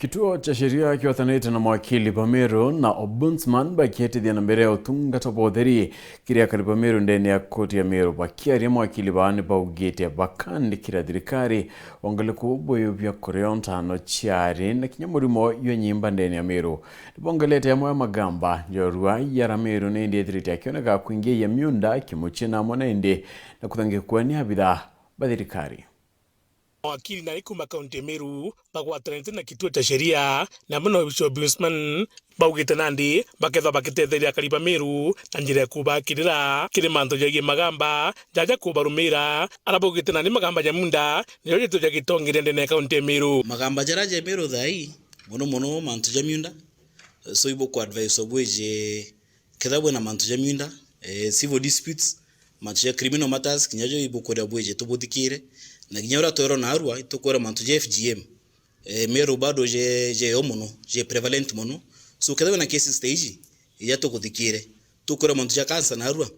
Kituo cha sheria kiwathanĩte na mawakili Bamiru na Ombudsman bakĩhĩtithia na mbere ya ũtungata bwa ũtheri kĩrĩa kari Bamiru ndeni ya koti ya Meru bakĩaria mawakili bao nibaugĩte bakandĩkĩra thirikari wongeleko bũyũvya kũrĩa ntano chiarĩ na kinya mũrimo yo nyimba ndeni ya Meru nibongelete amwe magamba njorua ya Meru na indi thiriti akioneka kuingia ya miunda kimuchina mwanaindi na kuthangĩkwania bidhaa ba thirikari. Wakili na ikuma kaunti Meru bagwatanĩte na kituo cha sheria na muno Ombudsman baugĩte nandi baketha bakĩtetheria kari Bamiru na njĩra kubakĩrĩra kĩrĩ manto jagie magamba jaja kubarumĩra arabaugĩte nandi magamba ya munda nĩyo gĩtũ ja gĩtongire ndene kaunti Meru magamba jara ja Meru thai muno manto ja miunda so ibo ku advice obweje kedabwe na manto ja miunda civil disputes manto ja criminal matters kinyajo ibo ku obweje tubuthikire na ginyora toro na arua itukora mantu je FGM Meru bado je omono je prevalent mono so kada na case stage ya to kuthikire tukora mantu ja cancer na arua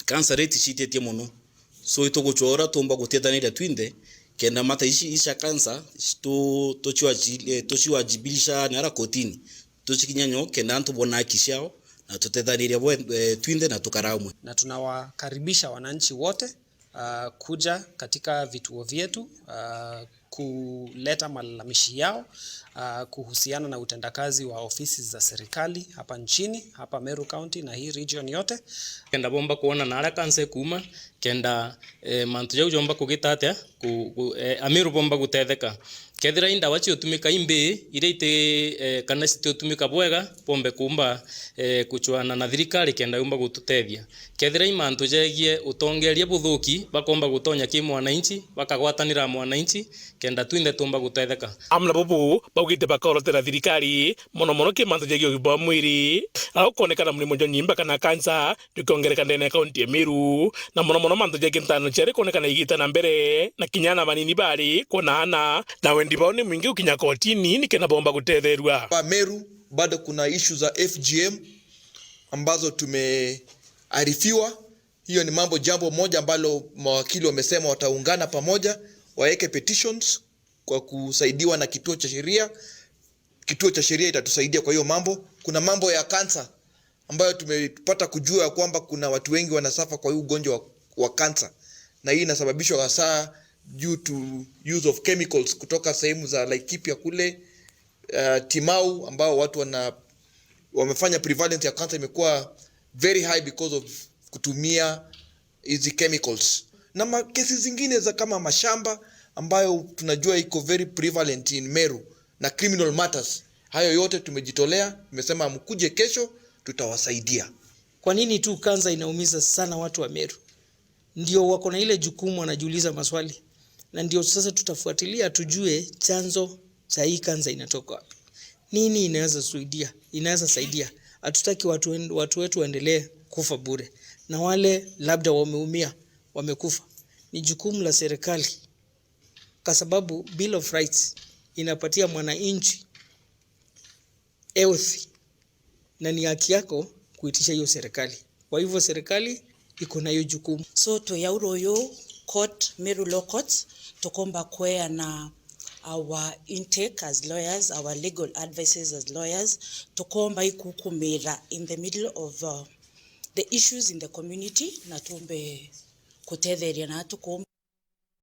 cancer rate chitete mono so ito gochora tomba gutethanira twinde kenda mata isha cancer to chiwajibilisha na kotini tuchikinyanyo kenda antu bona kishao na tutethanira twinde na tukaramwe na tunawakaribisha wananchi wote kuja katika vituo vyetu kuleta malalamishi yao kuhusiana na utendakazi wa ofisi za serikali hapa nchini, hapa Meru County na hii region yote. Kenda bomba kuona nara kanse kuma kenda mantu jau jomba kugitatea Meru bomba gutetheka kethira inda wachi utumika imbe ireite kana siti utumika bwega pombe kumba kuchuana na thirikari kenda yumba gututethia kethira imantu jegie utongeria buthuki bakomba gutonya ki mwananchi bakagwatanira mwananchi kenda twinde tumba gutetheka amna bubu baugite bakorotera thirikari mono ki mantu jegie ugibwa mwiri au konekana mlimo jo nyimba kana kansa dukongereka ndene kaunti ya Meru na mono mantu jegie ntano chere konekana igita na mbere na kinyana manini bari konana na ndibaoni mwingi ukinya kotini ni kena bomba guthetherwa. Kwa Meru bado kuna issue za FGM ambazo tumearifiwa. Hiyo ni jambo moja ambalo mawakili wamesema wataungana pamoja waeke petitions kwa kusaidiwa na kituo cha sheria. Kituo cha sheria itatusaidia kwa hiyo mambo. Kuna mambo ya kansa ambayo tumepata kujua ya kwamba kuna watu wengi wanasafa kwa hii ugonjwa wa kansa na hii inasababishwa hasa due to use of chemicals kutoka sehemu za Laikipia kule Timau ambao watu wamefanya prevalence ya cancer imekuwa very high because of kutumia hizi chemicals na kesi zingine za kama mashamba ambayo tunajua iko very prevalent in Meru na criminal matters. Hayo yote tumejitolea, tumesema mkuje kesho tutawasaidia. Kwa nini tu kansa inaumiza sana watu wa Meru? Ndio wako na ile jukumu wanajiuliza maswali. Na ndio sasa tutafuatilia tujue chanzo cha hii kansa inatoka wapi. Nini inaweza saidia. Hatutaki watu wetu waendelee kufa bure. Na wale labda wameumia, wamekufa. Ni jukumu la serikali. Kwa sababu Bill of Rights inapatia mwananchi health na ni haki yako kuitisha hiyo serikali. Kwa hivyo serikali iko na hiyo jukumu. So to yauro court Meru Law Courts tukomba kwea na our intake as lawyers, our legal advices as lawyers tukomba ikukumira in the middle of the issues in the community na tumbe kutetheria na tukomba